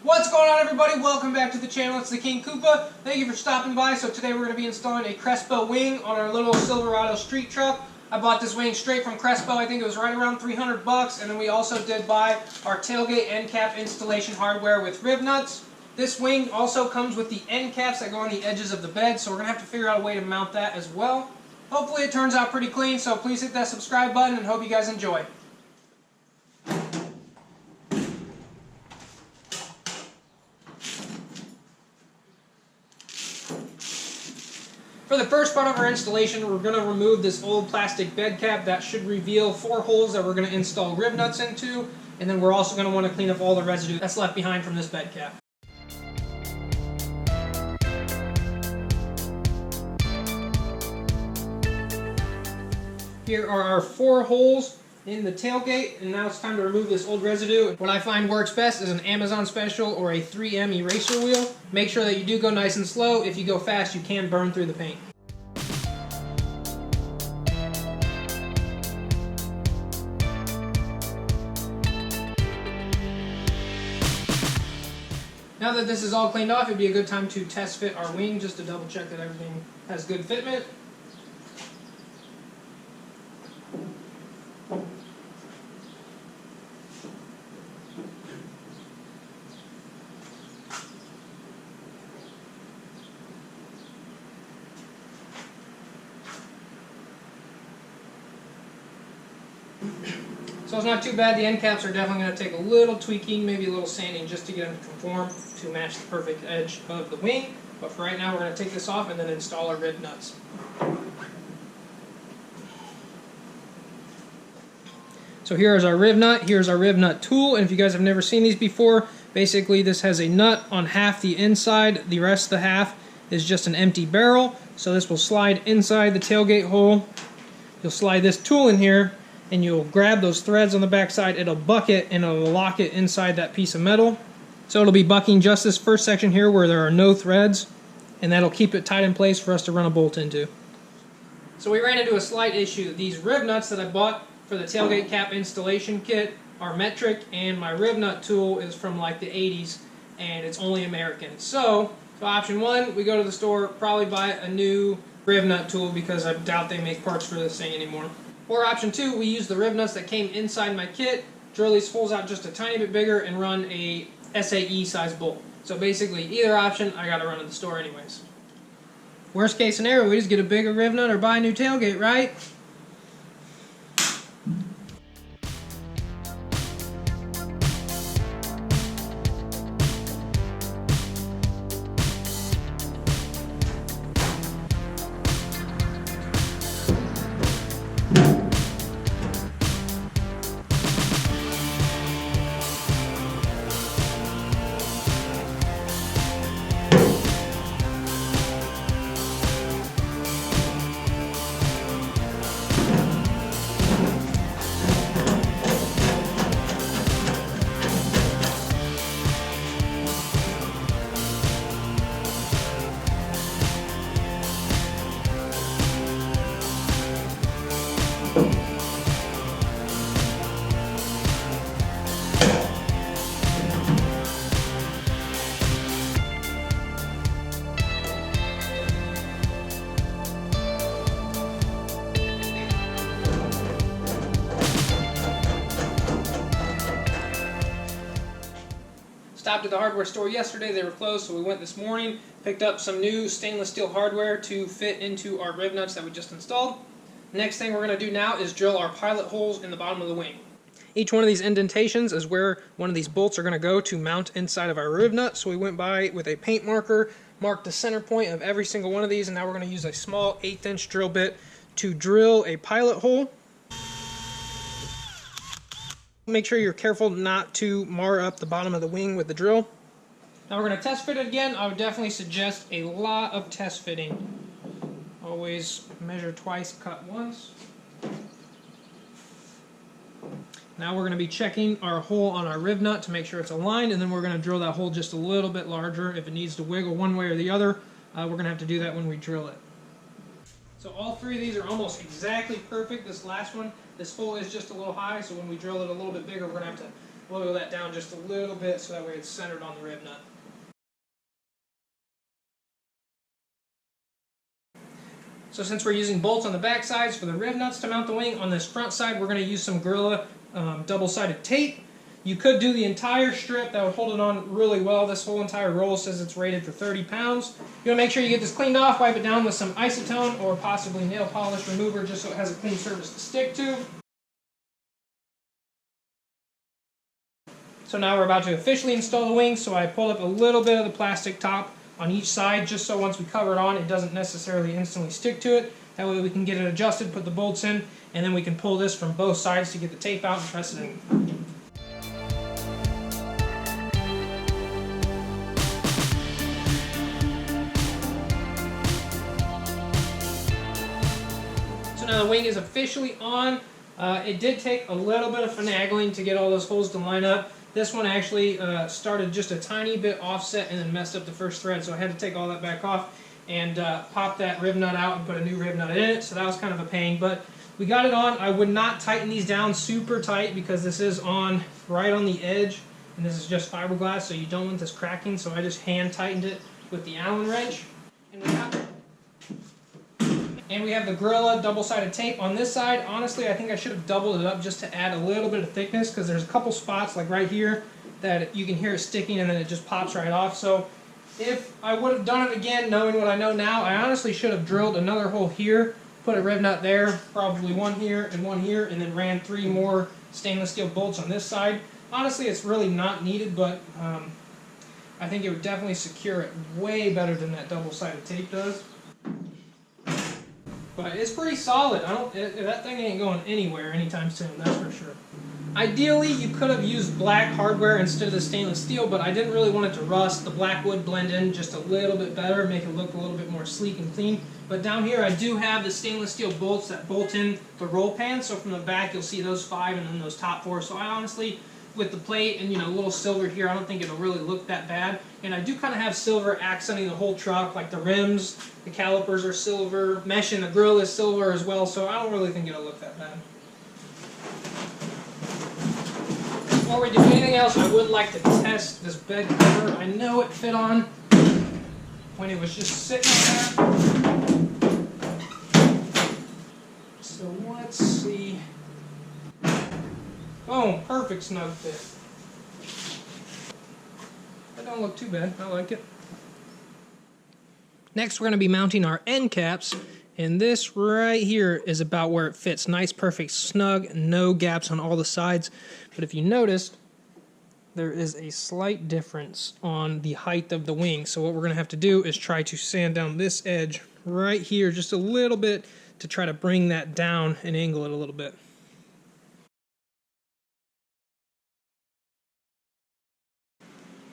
What's going on, everybody? Welcome back to the channel. It's the King Koopa. Thank you for stopping by. So today we're going to be installing a Cresspo Wing on our little Silverado street truck. I bought this wing straight from Cresspo. I think it was right around 300 bucks. And then we also did buy our tailgate end cap installation hardware with Rivnuts. This wing also comes with the end caps that go on the edges of the bed, so we're going to have to figure out a way to mount that as well. Hopefully it turns out pretty clean, so please hit that subscribe button and hope you guys enjoy. For the first part of our installation, we're going to remove this old plastic bed cap that should reveal 4 holes that we're going to install Rivnuts into, and then we're also going to want to clean up all the residue that's left behind from this bed cap. Here are our 4 holes in the tailgate, and now it's time to remove this old residue. What I find works best is an Amazon special or a 3M eraser wheel. Make sure that you do go nice and slow. If you go fast, you can burn through the paint. Now that this is all cleaned off, it'd be a good time to test fit our wing just to double check that everything has good fitment. So it's not too bad. The end caps are definitely going to take a little tweaking, maybe a little sanding just to get them to conform to match the perfect edge of the wing. But for right now, we're going to take this off and then install our Rivnuts. So here is our Rivnut. Here's our Rivnut tool. And if you guys have never seen these before, basically this has a nut on half the inside. The rest of the half is just an empty barrel. So this will slide inside the tailgate hole. You'll slide this tool in here, and you'll grab those threads on the back side. It'll buck it and it'll lock it inside that piece of metal. So it'll be bucking just this first section here where there are no threads, and that'll keep it tight in place for us to run a bolt into. So we ran into a slight issue. These Rivnuts that I bought for the tailgate cap installation kit are metric, and my Rivnut tool is from like the 80s, and it's only American. So option 1, we go to the store, probably buy a new Rivnut tool because I doubt they make parts for this thing anymore. Or option 2, we use the Rivnuts that came inside my kit, drill these holes out just a tiny bit bigger, and run a SAE size bolt. So basically, either option, I gotta run to the store anyways. Worst case scenario, we just get a bigger Rivnut or buy a new tailgate, right? Stopped at the hardware store yesterday. They were closed, so we went this morning, picked up some new stainless steel hardware to fit into our Rivnuts that we just installed. Next thing we're going to do now is drill our pilot holes in the bottom of the wing. Each one of these indentations is where one of these bolts are going to go to mount inside of our Rivnut. So we went by with a paint marker, marked the center point of every single one of these, and now we're going to use a small 1/8" drill bit to drill a pilot hole. Make sure you're careful not to mar up the bottom of the wing with the drill. Now we're going to test fit it again. I would definitely suggest a lot of test fitting. Always measure twice, cut once. Now we're going to be checking our hole on our Rivnut to make sure it's aligned, and then we're going to drill that hole just a little bit larger. If it needs to wiggle one way or the other, we're going to have to do that when we drill it. So all 3 of these are almost exactly perfect. This last one, this hole is just a little high, so when we drill it a little bit bigger, we're going to have to blow that down just a little bit so that way it's centered on the rib nut. So since we're using bolts on the back sides for the rib nuts to mount the wing, on this front side we're going to use some Gorilla double-sided tape. You could do the entire strip, that would hold it on really well. This whole entire roll says it's rated for 30 pounds. You want to make sure you get this cleaned off, wipe it down with some isotone or possibly nail polish remover just so it has a clean surface to stick to. So now we're about to officially install the wing, so I pulled up a little bit of the plastic top on each side just so once we cover it on it doesn't necessarily instantly stick to it. That way we can get it adjusted, put the bolts in, and then we can pull this from both sides to get the tape out and press it in. Now the wing is officially on. It did take a little bit of finagling to get all those holes to line up. This one actually started just a tiny bit offset and then messed up the first thread, so I had to take all that back off and pop that rib nut out and put a new rib nut in it, so that was kind of a pain, but we got it on. I would not tighten these down super tight because this is on right on the edge, and this is just fiberglass, so you don't want this cracking, so I just hand tightened it with the Allen wrench. And we have the Gorilla double-sided tape on this side. Honestly, I think I should have doubled it up just to add a little bit of thickness because there's a couple spots, like right here, that you can hear it sticking and then it just pops right off. So if I would have done it again, knowing what I know now, I honestly should have drilled another hole here, put a rib nut there, probably one here, and then ran 3 more stainless steel bolts on this side. Honestly, it's really not needed, but I think it would definitely secure it way better than that double-sided tape does. But it's pretty solid. That thing ain't going anywhere anytime soon, that's for sure. Ideally, you could have used black hardware instead of the stainless steel, but I didn't really want it to rust. The black would blend in just a little bit better, make it look a little bit more sleek and clean. But down here, I do have the stainless steel bolts that bolt in the roll pan, so from the back, you'll see those 5 and then those top 4. So I honestly, with the plate and a little silver here, I don't think it'll really look that bad. And I do kind of have silver accenting the whole truck, like the rims, the calipers are silver, mesh in the grill is silver as well, so I don't really think it'll look that bad. Before we do anything else, I would like to test this bed cover. I know it fit on when it was just sitting there. So let's see. Oh, perfect snug fit. That don't look too bad. I like it. Next, we're going to be mounting our end caps, and this right here is about where it fits. Nice, perfect, snug, no gaps on all the sides. But if you noticed, there is a slight difference on the height of the wing. So what we're going to have to do is try to sand down this edge right here just a little bit to try to bring that down and angle it a little bit.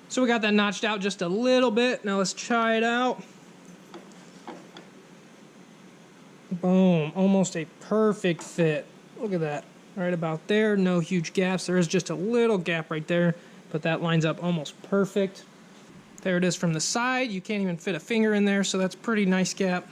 So we got that notched out just a little bit. Now let's try it out. Boom, almost a perfect fit. Look at that, right about there. No huge gaps. There is just a little gap right there, but that lines up almost perfect. There it is from the side. You can't even fit a finger in there, so that's a pretty nice gap.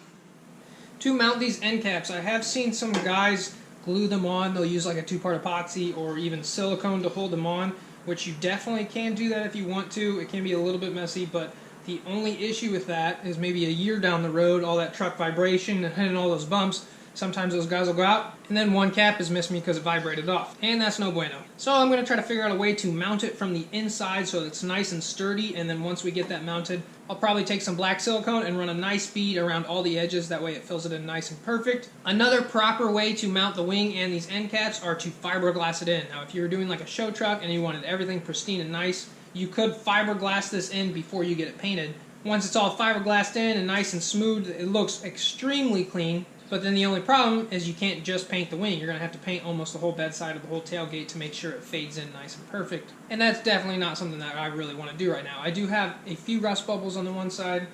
To mount these end caps, I have seen some guys glue them on. They'll use like a 2-part epoxy or even silicone to hold them on, which you definitely can do that if you want to. It can be a little bit messy, but the only issue with that is maybe a year down the road, all that truck vibration and hitting all those bumps, sometimes those guys will go out, and then one cap is missing because it vibrated off, and that's no bueno. So I'm going to try to figure out a way to mount it from the inside so it's nice and sturdy, and then once we get that mounted, I'll probably take some black silicone and run a nice bead around all the edges. That way it fills it in nice and perfect. Another proper way to mount the wing and these end caps are to fiberglass it in. Now if you were doing like a show truck and you wanted everything pristine and nice, you could fiberglass this in before you get it painted. Once it's all fiberglassed in and nice and smooth, it looks extremely clean. But then the only problem is you can't just paint the wing. You're going to have to paint almost the whole bedside of the whole tailgate to make sure it fades in nice and perfect. And that's definitely not something that I really want to do right now. I do have a few rust bubbles on the one side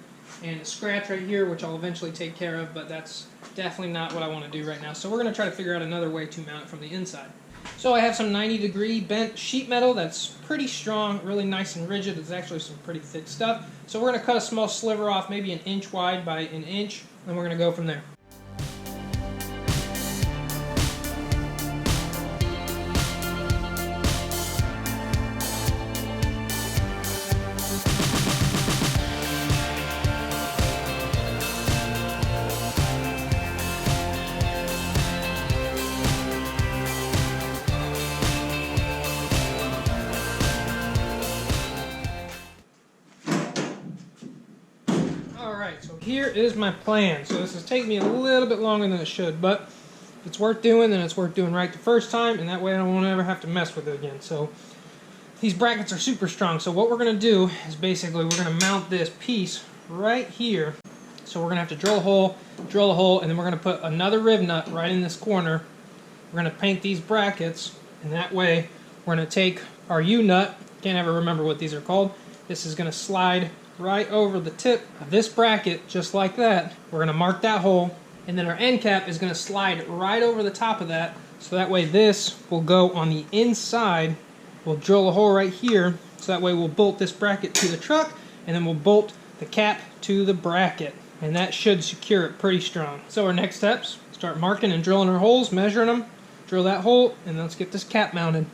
and a scratch right here, which I'll eventually take care of, but that's definitely not what I want to do right now. So we're going to try to figure out another way to mount it from the inside. So I have some 90-degree bent sheet metal that's pretty strong, really nice and rigid. It's actually some pretty thick stuff. So we're going to cut a small sliver off, maybe 1 inch wide by 1 inch, and we're going to go from there. Alright, so here is my plan. So this is taking me a little bit longer than it should, but if it's worth doing, then it's worth doing right the first time, and that way I won't ever have to mess with it again. So these brackets are super strong, so what we're going to do is basically we're going to mount this piece right here. So we're going to have to drill a hole, and then we're going to put another Rivnut right in this corner. We're going to paint these brackets, and that way we're going to take our U-nut, can't ever remember what these are called, this is going to slide right over the tip of this bracket, just like that. We're going to mark that hole, and then our end cap is going to slide right over the top of that, so that way this will go on the inside. We'll drill a hole right here, so that way we'll bolt this bracket to the truck, and then we'll bolt the cap to the bracket, and that should secure it pretty strong. So our next steps, start marking and drilling our holes, measuring them, drill that hole, and then let's get this cap mounted.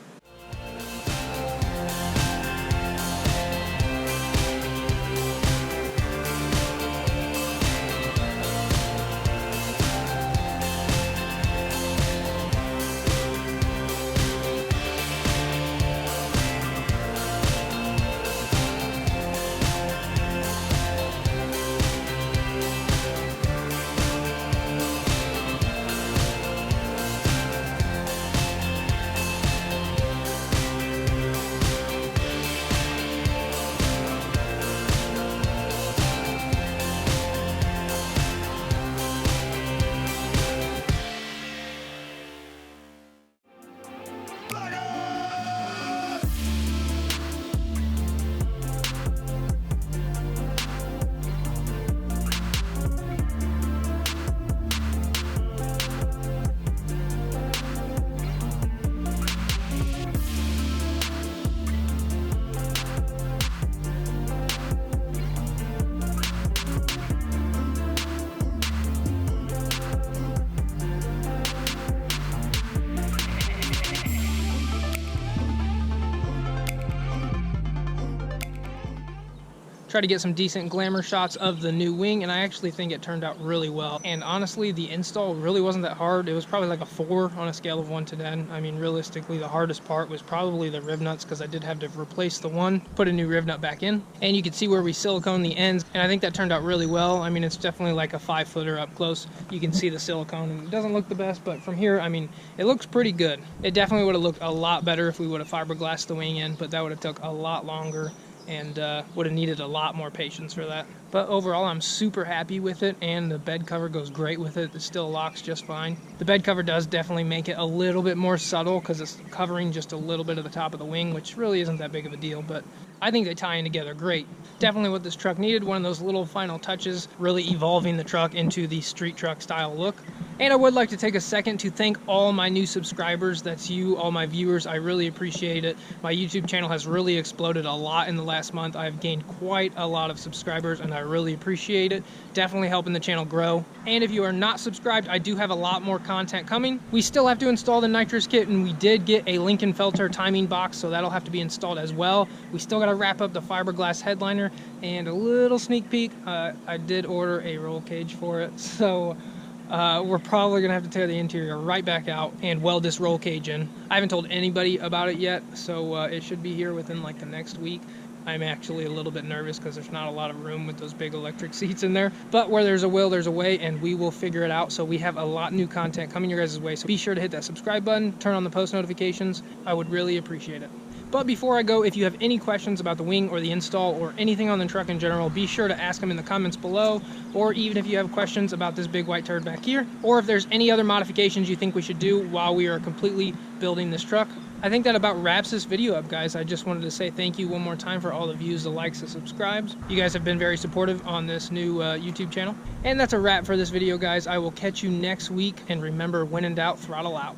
Try to get some decent glamour shots of the new wing, and I actually think it turned out really well. And honestly, the install really wasn't that hard. It was probably like a 4 on a scale of 1 to 10. I mean, realistically, the hardest part was probably the Rivnuts, because I did have to replace the one, put a new Rivnut back in, and you could see where we silicone the ends, and I think that turned out really well. I mean, it's definitely like a 5-footer up close. You can see the silicone, and it doesn't look the best, but from here, I mean, it looks pretty good. It definitely would have looked a lot better if we would have fiberglassed the wing in, but that would have took a lot longer, and would have needed a lot more patience for that. But overall, I'm super happy with it, and the bed cover goes great with it. It still locks just fine. The bed cover does definitely make it a little bit more subtle, because it's covering just a little bit of the top of the wing, which really isn't that big of a deal, but I think they tie in together great. Definitely what this truck needed, one of those little final touches, really evolving the truck into the street truck style look. And I would like to take a second to thank all my new subscribers. That's you, all my viewers. I really appreciate it. My YouTube channel has really exploded a lot in the last month. I've gained quite a lot of subscribers, and I really appreciate it. Definitely helping the channel grow. And if you are not subscribed, I do have a lot more content coming. We still have to install the nitrous kit, and we did get a Lincoln Felter timing box, so that'll have to be installed as well. We still got to wrap up the fiberglass headliner, and a little sneak peek, I did order a roll cage for it, so we're probably gonna have to tear the interior right back out and weld this roll cage in. I haven't told anybody about it yet, so it should be here within like the next week. I'm actually a little bit nervous because there's not a lot of room with those big electric seats in there, but where there's a will, there's a way, and we will figure it out. So we have a lot new content coming your guys' way, so be sure to hit that subscribe button, turn on the post notifications. I would really appreciate it. But before I go, if you have any questions about the wing or the install or anything on the truck in general, be sure to ask them in the comments below, or even if you have questions about this big white turd back here, or if there's any other modifications you think we should do while we are completely building this truck. I think that about wraps this video up, guys. I just wanted to say thank you one more time for all the views, the likes, the subscribes. You guys have been very supportive on this new YouTube channel. And that's a wrap for this video, guys. I will catch you next week, and remember, when in doubt, throttle out.